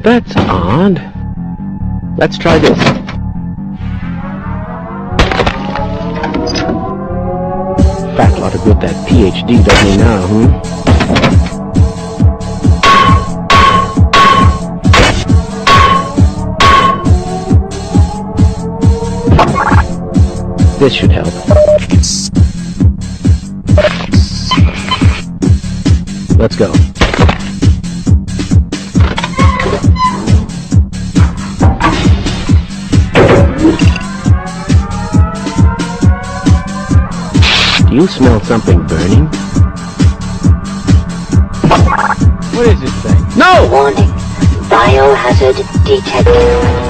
That's odd. Let's try this. Fat lot of good that PhD does me now, This should help. Let's go. Do you smell something burning? What is this thing? No! Warning. Biohazard detected.